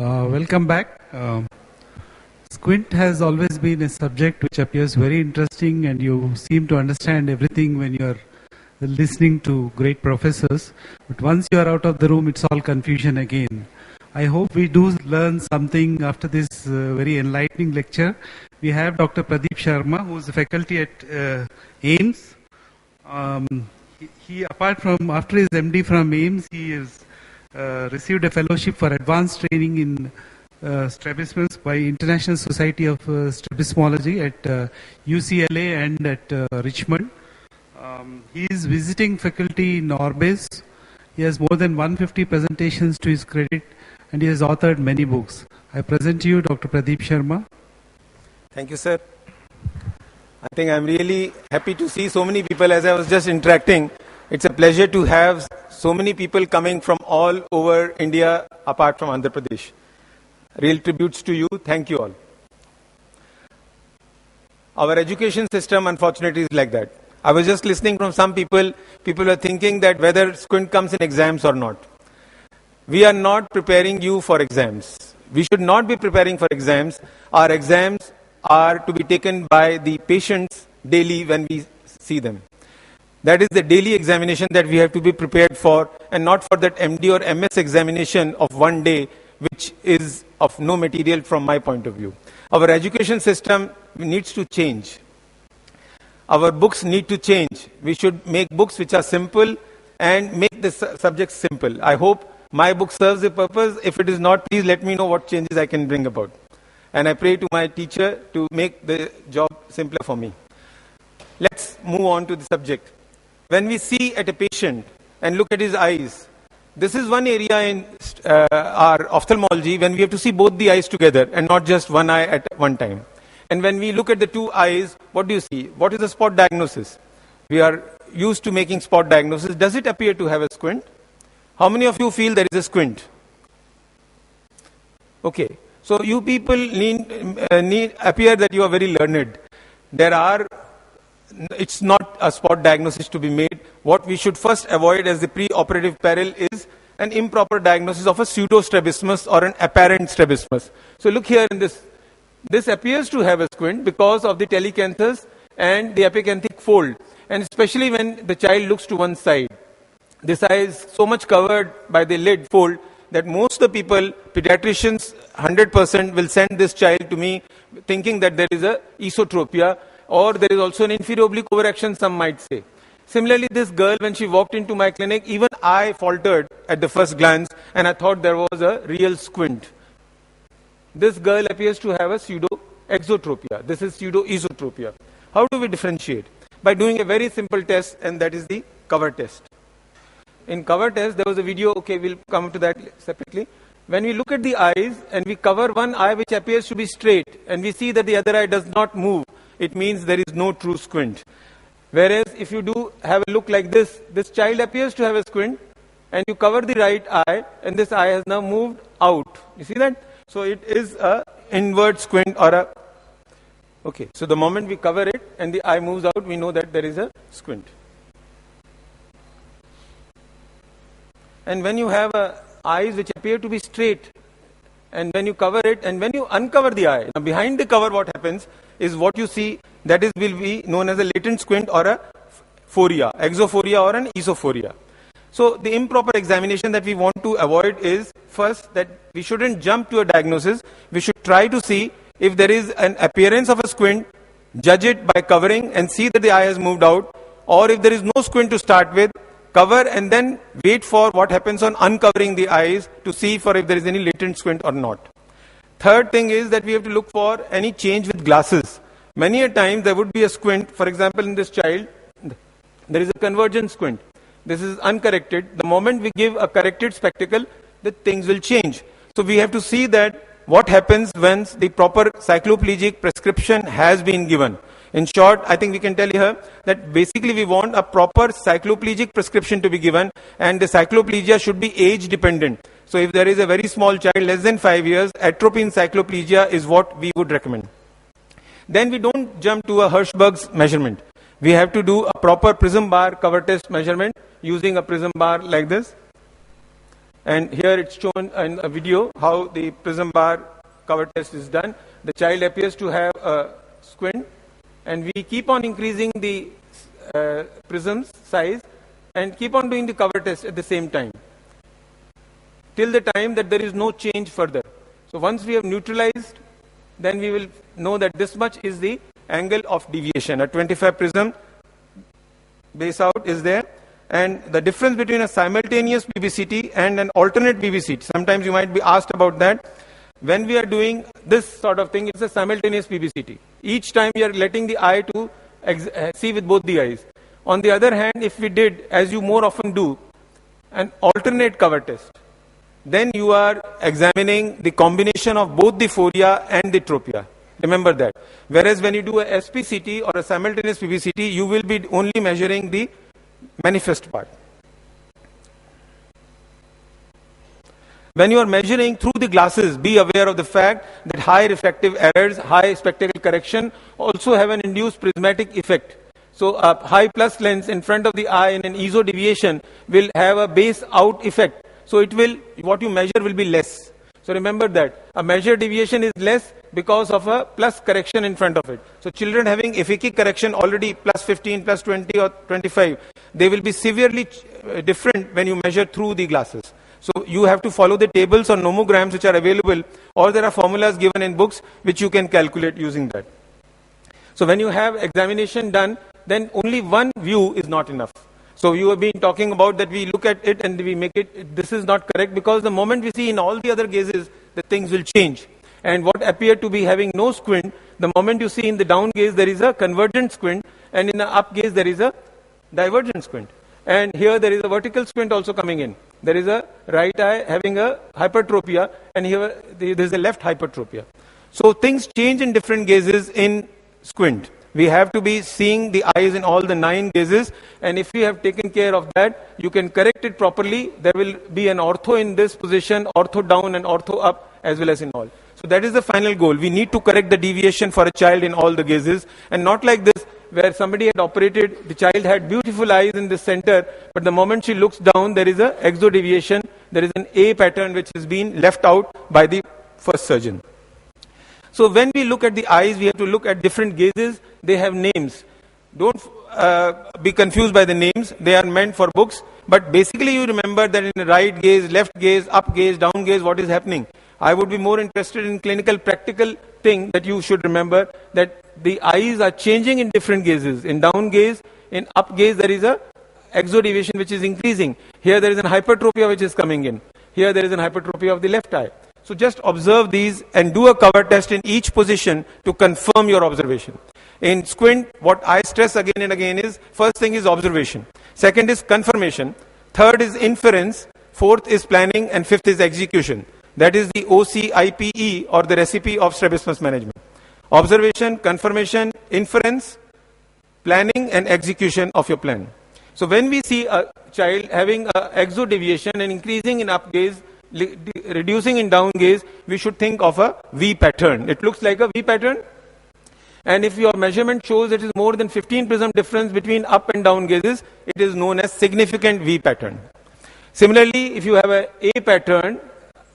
Welcome back. Squint has always been a subject which appears very interesting, and you seem to understand everything when you are listening to great professors. But once you are out of the room, it's all confusion again. I hope we do learn something after this very enlightening lecture. We have Dr. Pradeep Sharma, who is a faculty at AIIMS. He, apart from, after his MD from AIIMS, he has received a fellowship for advanced training in strabismus by International Society of Strabismology at UCLA and at Richmond. He is visiting faculty in Orbis. He has more than 150 presentations to his credit, and he has authored many books. I present to you Dr. Pradeep Sharma. Thank you, sir. I think I'm really happy to see so many people. As I was just interacting, it's a pleasure to have so many people coming from all over India, apart from Andhra Pradesh. Real tributes to you. Thank you all. Our education system, unfortunately, is like that. I was just listening from some people. People are thinking that whether squint comes in exams or not. We are not preparing you for exams. We should not be preparing for exams. Our exams are to be taken by the patients daily when we see them. That is the daily examination that we have to be prepared for, and not for that MD or MS examination of one day, which is of no material from my point of view. Our education system needs to change. Our books need to change. We should make books which are simple and make the subjects simple. I hope my book serves the purpose. If it is not, please let me know what changes I can bring about. And I pray to my teacher to make the job simpler for me. Let's move on to the subject. When we see at a patient and look at his eyes, this is one area in our ophthalmology when we have to see both the eyes together and not just one eye at one time. And when we look at the two eyes, what do you see? What is the spot diagnosis? We are used to making spot diagnosis. Does it appear to have a squint? How many of you feel there is a squint? Okay. So you people appear that you are very learned. It's not a spot diagnosis to be made. What we should first avoid as the pre-operative peril is an improper diagnosis of a pseudo-strabismus or an apparent strabismus. So look here in this. This appears to have a squint because of the telecanthus and the epicanthic fold. And especially when the child looks to one side. This eye is so much covered by the lid fold that most of the people, pediatricians, 100% will send this child to me thinking that there is a esotropia, or there is also an inferior oblique overaction, some might say. Similarly, this girl, when she walked into my clinic, even I faltered at the first glance, and I thought there was a real squint. This girl appears to have a pseudo-exotropia. This is pseudo-esotropia. How do we differentiate? By doing a very simple test, and that is the cover test. In cover test, there was a video, okay, we'll come to that separately. When we look at the eyes, and we cover one eye which appears to be straight, and we see that the other eye does not move, it means there is no true squint. Whereas if you do have a look like this, this child appears to have a squint, and you cover the right eye, and this eye has now moved out. You see that? So it is a inward squint or a... Okay, so the moment we cover it and the eye moves out, we know that there is a squint. And when you have eyes which appear to be straight, and when you cover it, and when you uncover the eye, now behind the cover what happens is what you see, that is will be known as a latent squint or a phoria, exophoria or an esophoria. So the improper examination that we want to avoid is first that we shouldn't jump to a diagnosis. We should try to see if there is an appearance of a squint, judge it by covering and see that the eye has moved out, or if there is no squint to start with, cover and then wait for what happens on uncovering the eyes to see for if there is any latent squint or not. Third thing is that we have to look for any change with glasses. Many a time there would be a squint. For example, in this child, there is a convergent squint. This is uncorrected. The moment we give a corrected spectacle, the things will change. So we have to see that what happens when the proper cycloplegic prescription has been given. In short, I think we can tell here that basically we want a proper cycloplegic prescription to be given, and the cycloplegia should be age dependent. So if there is a very small child, less than 5 years, atropine cycloplegia is what we would recommend. Then we don't jump to a Hirschberg's measurement. We have to do a proper prism bar cover test measurement using a prism bar like this. And here it's shown in a video how the prism bar cover test is done. The child appears to have a squint, and we keep on increasing the prism's size and keep on doing the cover test at the same time, till the time that there is no change further. So once we have neutralized, then we will know that this much is the angle of deviation. A 25 prism base out is there, and the difference between a simultaneous PBCT and an alternate PBCT, sometimes you might be asked about that. When we are doing this sort of thing, it's a simultaneous PBCT. Each time we are letting the eye to see with both the eyes. On the other hand, if we did, as you more often do, an alternate cover test, then you are examining the combination of both the foria and the tropia. Remember that. Whereas when you do a SPCT or a simultaneous PBCT, you will be only measuring the manifest part. When you are measuring through the glasses, be aware of the fact that high refractive errors, high spectacle correction also have an induced prismatic effect. So a high plus lens in front of the eye in an ISO deviation will have a base out effect. So it will, what you measure will be less. So remember that a measured deviation is less because of a plus correction in front of it. So children having aphakic correction already plus 15, plus 20 or 25, they will be severely different when you measure through the glasses. So you have to follow the tables or nomograms which are available, or there are formulas given in books which you can calculate using that. So when you have examination done, then only one view is not enough. So you have been talking about that we look at it and we make it, this is not correct, because the moment we see in all the other gazes, the things will change. And what appeared to be having no squint, the moment you see in the down gaze, there is a convergent squint, and in the up gaze, there is a divergent squint. And here there is a vertical squint also coming in. There is a right eye having a hypertropia, and here there is a left hypertropia. So things change in different gazes in squint. We have to be seeing the eyes in all the 9 gazes, and if you have taken care of that, you can correct it properly. There will be an ortho in this position, ortho down and ortho up, as well as in all. So that is the final goal. We need to correct the deviation for a child in all the gazes, and not like this, where somebody had operated, the child had beautiful eyes in the center, but the moment she looks down, there is a exo deviation, there is an A pattern which has been left out by the first surgeon. So when we look at the eyes, we have to look at different gazes. They have names. Don't be confused by the names. They are meant for books. But basically you remember that in the right gaze, left gaze, up gaze, down gaze, what is happening. I would be more interested in clinical practical thing that you should remember, that the eyes are changing in different gazes. In down gaze, in up gaze, there is a exo deviation which is increasing. Here there is an hypertropia which is coming in. Here there is an hypertropia of the left eye. So just observe these and do a cover test in each position to confirm your observation. In squint, what I stress again and again is, first thing is observation. Second is confirmation. Third is inference. Fourth is planning. And fifth is execution. That is the OCIPE, or the recipe of strabismus management. Observation, confirmation, inference, planning and execution of your plan. So when we see a child having an exo deviation and increasing in up gaze, reducing in down gaze, we should think of a V pattern. It looks like a V pattern. And if your measurement shows it is more than 15 prism difference between up and down gazes, it is known as significant V pattern. Similarly, if you have a A pattern,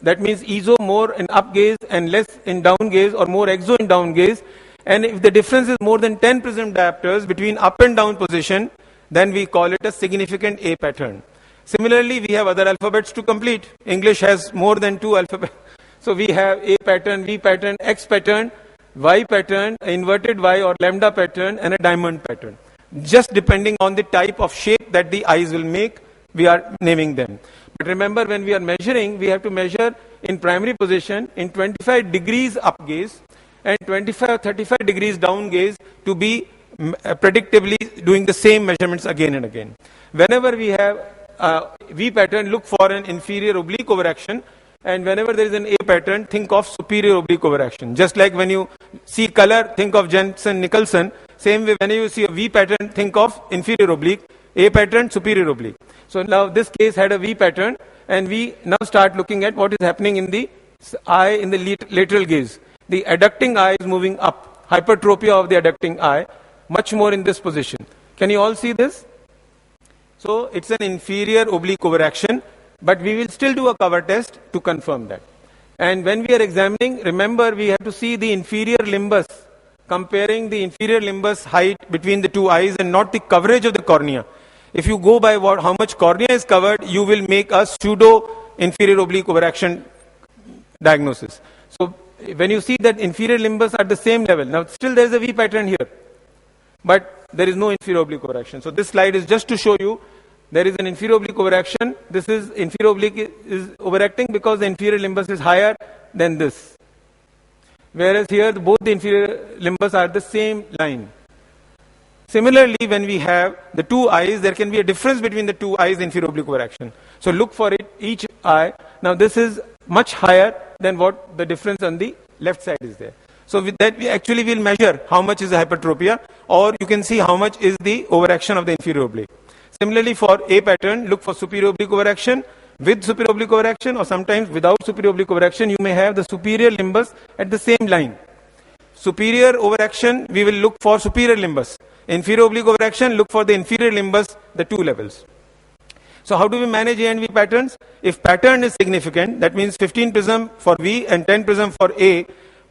that means ISO more in up gaze and less in down gaze, or more exo in down gaze. And if the difference is more than 10 prism diopters between up and down position, then we call it a significant A pattern. Similarly, we have other alphabets to complete. English has more than 2 alphabets. So we have A pattern, V pattern, X pattern, Y pattern, inverted Y or lambda pattern, and a diamond pattern. Just depending on the type of shape that the eyes will make, we are naming them. But remember, when we are measuring, we have to measure in primary position in 25 degrees up gaze and 25 or 35 degrees down gaze to be predictably doing the same measurements again and again. Whenever we have V pattern, look for an inferior oblique overaction, and whenever there is an A pattern, think of superior oblique overaction. Just like when you see color, think of Jensen-Nicholson. Same way, when you see a V pattern, think of inferior oblique, A pattern, superior oblique. So now this case had a V pattern, and we now start looking at what is happening in the eye in the lateral gaze. The adducting eye is moving up, hypertropia of the adducting eye, much more in this position. Can you all see this? So it's an inferior oblique overaction. But we will still do a cover test to confirm that. And when we are examining, remember we have to see the inferior limbus, comparing the inferior limbus height between the two eyes and not the coverage of the cornea. If you go by how much cornea is covered, you will make a pseudo inferior oblique overaction diagnosis. So when you see that inferior limbus are at the same level, now still there is a V pattern here, but there is no inferior oblique overaction. So this slide is just to show you there is an inferior oblique overaction. This is inferior oblique is overacting because the inferior limbus is higher than this. Whereas here both the inferior limbus are the same line. Similarly, when we have the two eyes, there can be a difference between the two eyes inferior oblique overaction. So look for it, each eye. Now this is much higher than what the difference on the left side is there. So with that, we actually will measure how much is the hypertropia, or you can see how much is the overaction of the inferior oblique. Similarly, for A pattern, look for superior oblique overaction, with superior oblique overaction, or sometimes without superior oblique overaction, you may have the superior limbus at the same line. Superior overaction, we will look for superior limbus. Inferior oblique overaction, look for the inferior limbus, the two levels. So how do we manage A and V patterns? If pattern is significant, that means 15 prism for V and 10 prism for A,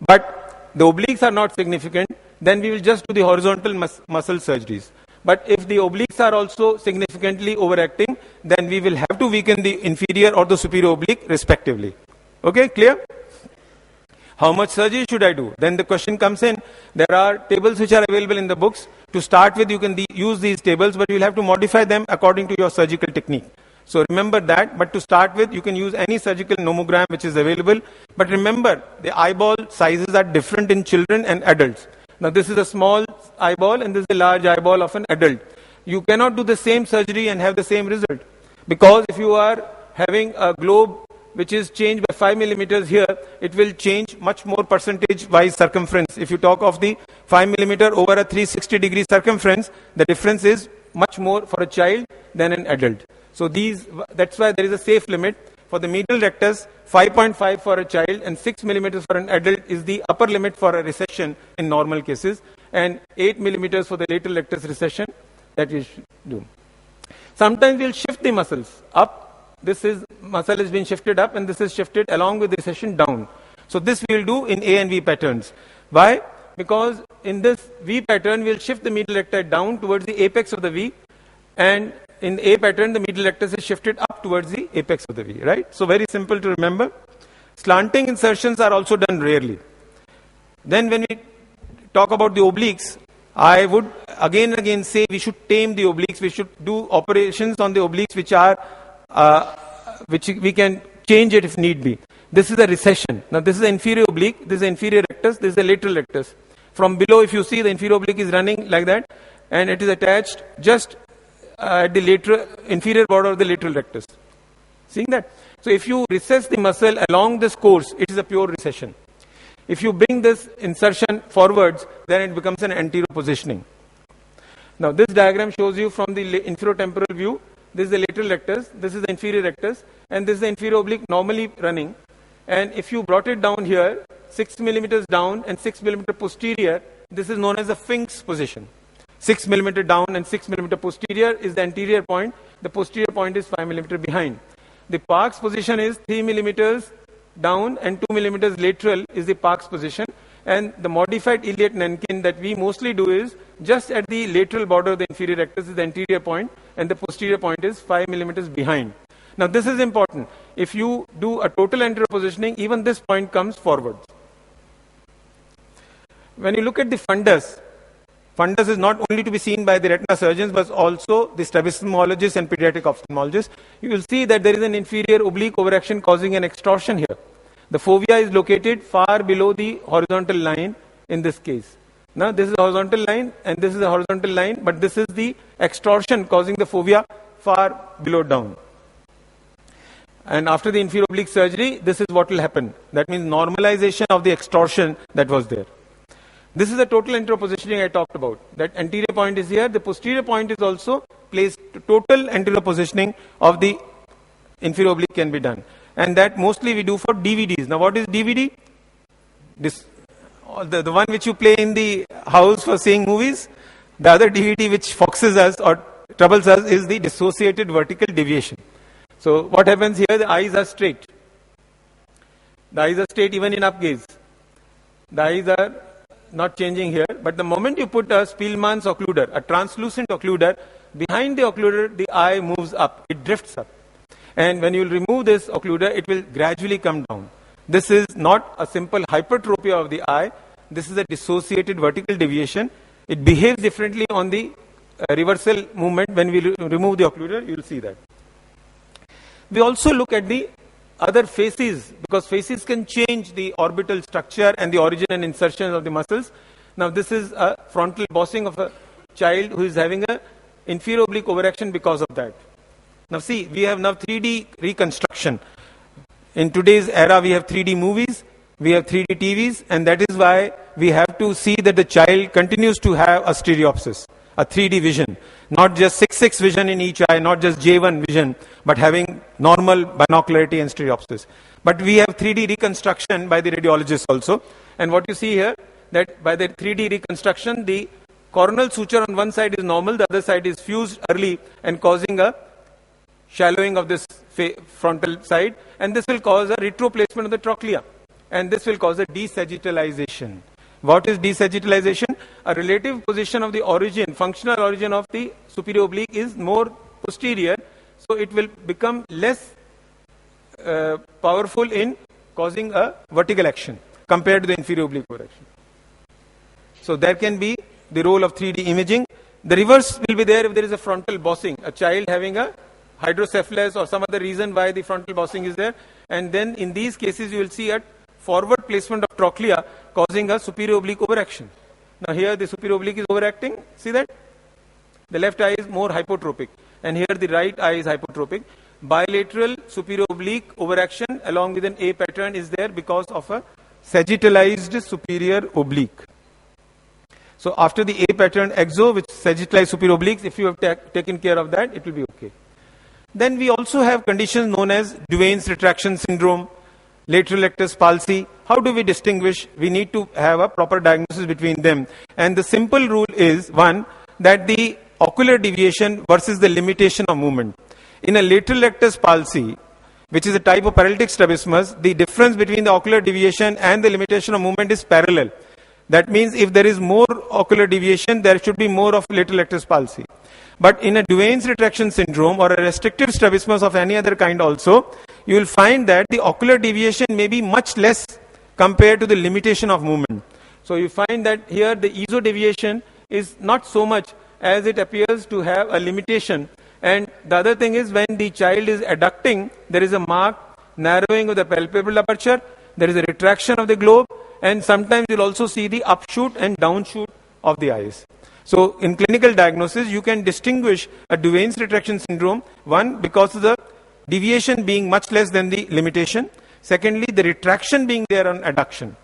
but the obliques are not significant, then we will just do the horizontal muscle surgeries. But if the obliques are also significantly overacting, then we will have to weaken the inferior or the superior oblique respectively. Okay, clear? How much surgery should I do? Then the question comes in. There are tables which are available in the books. To start with, you can use these tables, but you will have to modify them according to your surgical technique. So remember that. But to start with, you can use any surgical nomogram which is available. But remember, the eyeball sizes are different in children and adults. Now this is a small eyeball and this is a large eyeball of an adult. You cannot do the same surgery and have the same result. Because if you are having a globe which is changed by 5 millimeters here, it will change much more percentage-wise circumference. If you talk of the 5 millimeter over a 360-degree circumference, the difference is much more for a child than an adult. So that's why there is a safe limit. For the medial rectus, 5.5 for a child and 6 millimeters for an adult is the upper limit for a recession in normal cases, and 8 millimeters for the lateral rectus recession that we should do. Sometimes we'll shift the muscles up. This muscle has been shifted up and this is shifted along with the recession down. So this we'll do in A and V patterns. Why? Because in this V pattern, we'll shift the medial recti down towards the apex of the V, and in A pattern, the medial rectus is shifted up towards the apex of the V, right? So very simple to remember. Slanting insertions are also done rarely. Then when we talk about the obliques, I would again and again say we should tame the obliques. We should do operations on the obliques which we can change it if need be. This is a recession. Now this is the inferior oblique, this is the inferior rectus, this is the lateral rectus. From below, if you see, the inferior oblique is running like that, and it is attached just at the inferior border of the lateral rectus. Seeing that? So if you recess the muscle along this course, it is a pure recession. If you bring this insertion forwards, then it becomes an anterior positioning. Now this diagram shows you from the inferior temporal view. This is the lateral rectus, this is the inferior rectus, and this is the inferior oblique normally running. And if you brought it down here, 6 millimeters down and 6 millimeter posterior, this is known as a Fink's position. 6 millimeter down and 6 millimeter posterior is the anterior point. The posterior point is 5 millimeter behind. The Parkes position is 3 millimeters down and 2 millimeters lateral is the Parkes position. And the modified iliac Nankin that we mostly do is just at the lateral border of the inferior rectus is the anterior point, and the posterior point is 5 millimeters behind. Now this is important. If you do a total anterior positioning, even this point comes forwards. When you look at the fundus is not only to be seen by the retina surgeons, but also the strabismologists and pediatric ophthalmologists. You will see that there is an inferior oblique overaction causing an extorsion here. The fovea is located far below the horizontal line in this case. Now this is a horizontal line and this is a horizontal line, but this is the extorsion causing the fovea far below down. And after the inferior oblique surgery, this is what will happen. That means normalization of the extorsion that was there. This is the total anterior positioning I talked about. That anterior point is here. The posterior point is also placed. Total anterior positioning of the inferior oblique can be done. And that mostly we do for DVDs. Now what is DVD? The one which you play in the house for seeing movies. The other DVD which foxes us or troubles us is the dissociated vertical deviation. So what happens here? The eyes are straight. The eyes are straight even in up gaze. The eyes are not changing here, but the moment you put a Spielmann's occluder, a translucent occluder, behind the occluder, the eye moves up, it drifts up. And when you will remove this occluder, it will gradually come down. This is not a simple hypertropia of the eye, this is a dissociated vertical deviation. It behaves differently on the reversal movement. When we remove the occluder, you will see that. We also look at the other faces, because faces can change the orbital structure and the origin and insertion of the muscles. Now this is a frontal bossing of a child who is having a inferior oblique overaction because of that. Now see, we have now 3D reconstruction. In today's era, we have 3D movies, we have 3D TVs, and that is why we have to see that the child continues to have a stereopsis, a 3D vision. Not just 6-6 vision in each eye, not just J1 vision, but having normal binocularity and stereopsis. But we have 3D reconstruction by the radiologist also. And what you see here, that by the 3D reconstruction, the coronal suture on one side is normal, the other side is fused early and causing a shallowing of this frontal side. And this will cause a retroplacement of the trochlea. And this will cause a desagittalization. What is desagittalization? A relative position of the origin, functional origin of the superior oblique is more posterior, so it will become less powerful in causing a vertical action compared to the inferior oblique overaction. So there can be the role of 3D imaging. The reverse will be there if there is a frontal bossing, a child having a hydrocephalus or some other reason why the frontal bossing is there, and then in these cases you will see a forward placement of trochlea causing a superior oblique overaction. Now here the superior oblique is overacting, see that? The left eye is more hypotropic and here the right eye is hypotropic. Bilateral superior oblique overaction along with an A pattern is there because of a sagittalized superior oblique. So after the A pattern exo, which sagittalized superior obliques, if you have taken care of that, it will be okay. Then we also have conditions known as Duane's retraction syndrome, lateral rectus palsy. How do we distinguish? We need to have a proper diagnosis between them. And the simple rule is, one, that the ocular deviation versus the limitation of movement. In a lateral rectus palsy, which is a type of paralytic strabismus, the difference between the ocular deviation and the limitation of movement is parallel. That means if there is more ocular deviation, there should be more of lateral rectus palsy. But in a Duane's retraction syndrome or a restrictive strabismus of any other kind also, you will find that the ocular deviation may be much less compared to the limitation of movement. So you find that here the ESO deviation is not so much as it appears to have a limitation. And the other thing is when the child is adducting, there is a marked narrowing of the palpebral aperture, there is a retraction of the globe, and sometimes you'll also see the upshoot and downshoot of the eyes. So in clinical diagnosis, you can distinguish a Duane's retraction syndrome, one, because of the deviation being much less than the limitation. Secondly, the retraction being there on adduction.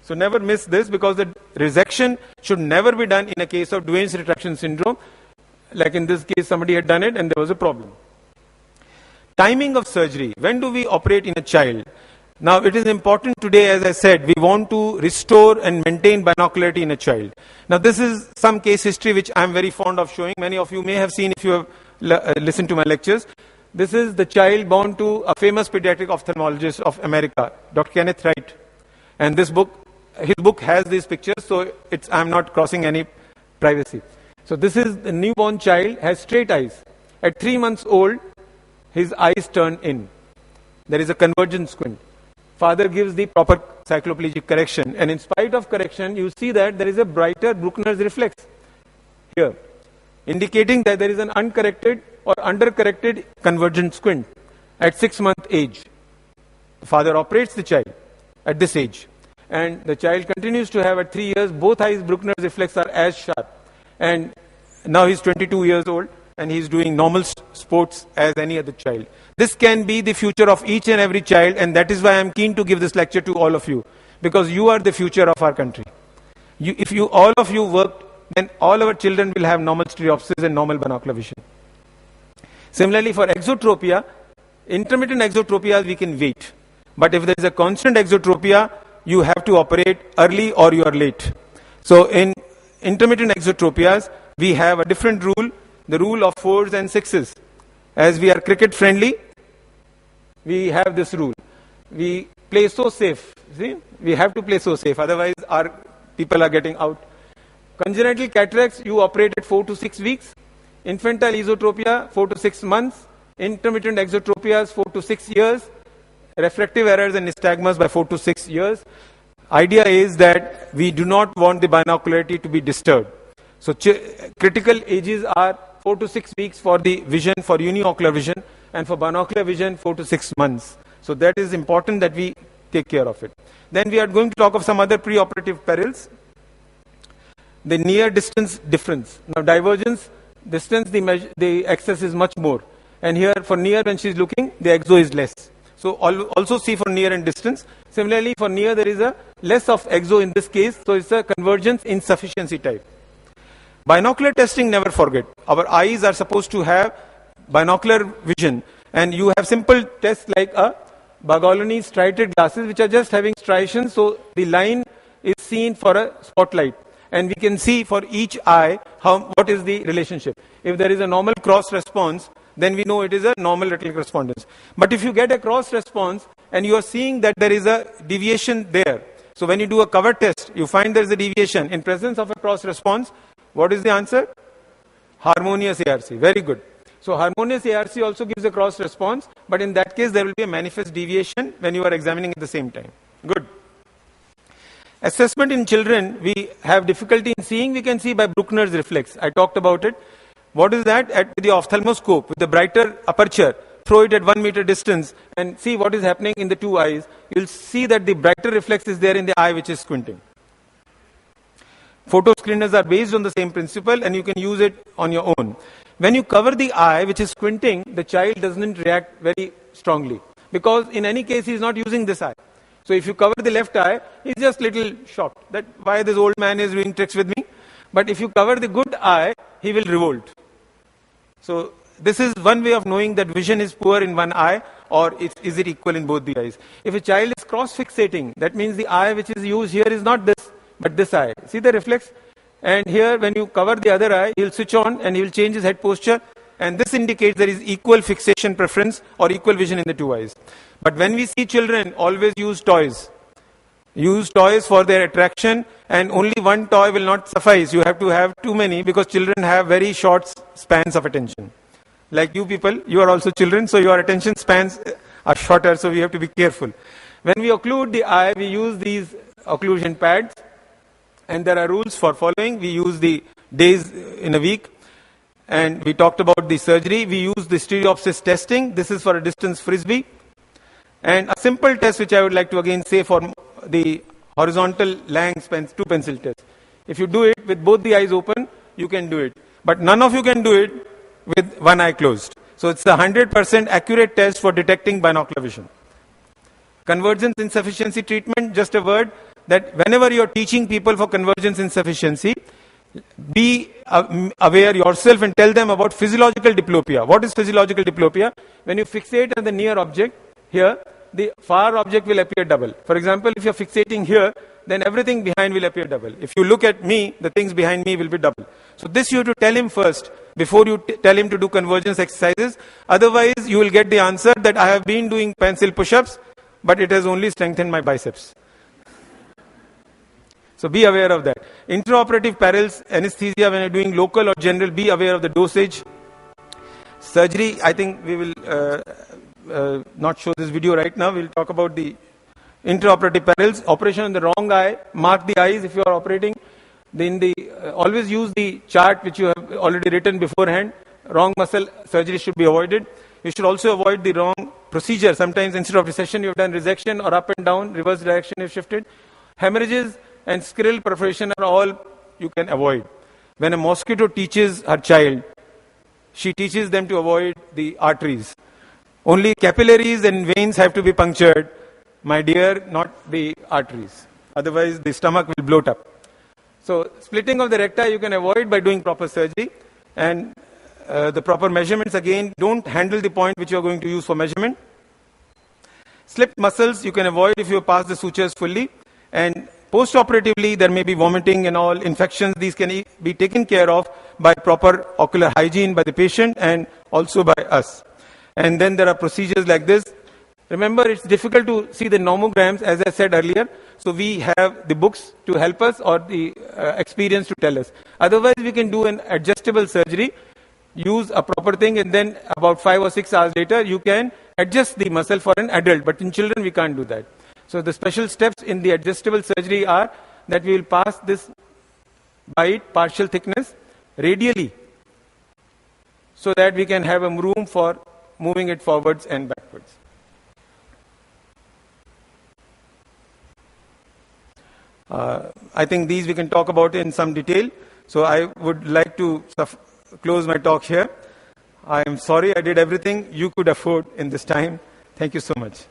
So never miss this, because the resection should never be done in a case of Duane's retraction syndrome. Like in this case, somebody had done it and there was a problem. Timing of surgery. When do we operate in a child? Now it is important today, as I said, we want to restore and maintain binocularity in a child. Now this is some case history which I am very fond of showing. Many of you may have seen if you have listened to my lectures. This is the child born to a famous pediatric ophthalmologist of America, Dr. Kenneth Wright. And this book, his book has these pictures, so I am not crossing any privacy. So this is the newborn child, has straight eyes. At 3 months old, his eyes turn in. There is a convergent squint. Father gives the proper cycloplegic correction, and in spite of correction, you see that there is a brighter Bruckner's reflex here, indicating that there is an uncorrected or undercorrected convergent squint at 6 month age. The father operates the child at this age, and the child continues to have at 3 years, both eyes Bruckner's reflex are as sharp, and now he's 22 years old and he's doing normal sports as any other child. This can be the future of each and every child, and that is why I'm keen to give this lecture to all of you, because you are the future of our country. If all of you work, then all our children will have normal stereopsis and normal binocular vision. Similarly, for exotropia, intermittent exotropia we can wait. But if there is a constant exotropia, you have to operate early or you are late. So in intermittent exotropias, we have a different rule, the rule of 4s and 6s. As we are cricket friendly, we have this rule. We play so safe. See, we have to play so safe. Otherwise, our people are getting out. Congenital cataracts, you operate at 4 to 6 weeks. Infantile esotropia, 4 to 6 months. Intermittent exotropias, 4 to 6 years. Refractive errors and nystagmus by 4 to 6 years. Idea is that we do not want the binocularity to be disturbed. So critical ages are 4 to 6 weeks for the vision, for uniocular vision, and for binocular vision, 4 to 6 months. So that is important that we take care of it. Then we are going to talk of some other preoperative perils. The near distance difference. Now divergence, distance, the excess is much more. And here for near, when she is looking, the exo is less. So also see for near and distance. Similarly, for near there is a less of exo in this case. So it's a convergence insufficiency type. Binocular testing, never forget. Our eyes are supposed to have binocular vision. And you have simple tests like a Bagolini striated glasses, which are just having striations. So the line is seen for a spotlight. And we can see for each eye what is the relationship. If there is a normal cross response, then we know it is a normal retinal correspondence. But if you get a cross response and you are seeing that there is a deviation there, so when you do a cover test, you find there is a deviation in presence of a cross response, what is the answer? Harmonious ARC. Very good. So harmonious ARC also gives a cross response, but in that case there will be a manifest deviation when you are examining at the same time. Good. Assessment in children, we have difficulty in seeing. We can see by Bruckner's reflex. I talked about it. What is that? At the ophthalmoscope, with the brighter aperture, throw it at 1 meter distance and see what is happening in the two eyes. You'll see that the brighter reflex is there in the eye which is squinting. Photo screeners are based on the same principle and you can use it on your own. When you cover the eye which is squinting, the child doesn't react very strongly because in any case he is not using this eye. So if you cover the left eye, he's just little shocked that why this old man is doing tricks with me. But if you cover the good eye, he will revolt. So this is one way of knowing that vision is poor in one eye or is it equal in both the eyes. If a child is cross-fixating, that means the eye which is used here is not this, but this eye. See the reflex? And here when you cover the other eye, he'll switch on and he will change his head posture. And this indicates there is equal fixation preference or equal vision in the two eyes. But when we see children, always use toys. Use toys for their attraction and only one toy will not suffice. You have to have too many because children have very short spans of attention. Like you people, you are also children, so your attention spans are shorter, so we have to be careful. When we occlude the eye, we use these occlusion pads and there are rules for following. We use the days in a week. And we talked about the surgery. We use the stereopsis testing. This is for a distance frisbee. And a simple test which I would like to again say for the horizontal Lang's 2 pencil test. If you do it with both the eyes open, you can do it. But none of you can do it with one eye closed. So it's a 100% accurate test for detecting binocular vision. Convergence insufficiency treatment, just a word that whenever you're teaching people for convergence insufficiency, be aware yourself and tell them about physiological diplopia. What is physiological diplopia? When you fixate on the near object here, the far object will appear double. For example, if you're fixating here, then everything behind will appear double. If you look at me, the things behind me will be double. So this you have to tell him first before you tell him to do convergence exercises. Otherwise, you will get the answer that I have been doing pencil push-ups, but it has only strengthened my biceps. So be aware of that. Intraoperative perils, anesthesia when you're doing local or general, be aware of the dosage. Surgery, I think we will not show this video right now. We'll talk about the intraoperative perils. Operation on the wrong eye, mark the eyes if you are operating. Then always use the chart which you have already written beforehand. Wrong muscle surgery should be avoided. You should also avoid the wrong procedure. Sometimes instead of resection, you have done resection or up and down, reverse direction you've shifted. Hemorrhages and scleral perforation are all you can avoid. When a mosquito teaches her child, she teaches them to avoid the arteries. Only capillaries and veins have to be punctured, my dear, not the arteries. Otherwise, the stomach will bloat up. So, splitting of the recti you can avoid by doing proper surgery. And the proper measurements, again, don't handle the point which you are going to use for measurement. Slipped muscles you can avoid if you pass the sutures fully. And post-operatively, there may be vomiting and all infections. These can be taken care of by proper ocular hygiene by the patient and also by us. And then there are procedures like this. Remember, it's difficult to see the nomograms, as I said earlier. So we have the books to help us or the experience to tell us. Otherwise, we can do an adjustable surgery, use a proper thing, and then about 5 or 6 hours later, you can adjust the muscle for an adult. But in children, we can't do that. So the special steps in the adjustable surgery are that we will pass this bite, partial thickness, radially, so that we can have a room for moving it forwards and backwards. I think these we can talk about in some detail. So I would like to close my talk here. I am sorry I did everything you could afford in this time. Thank you so much.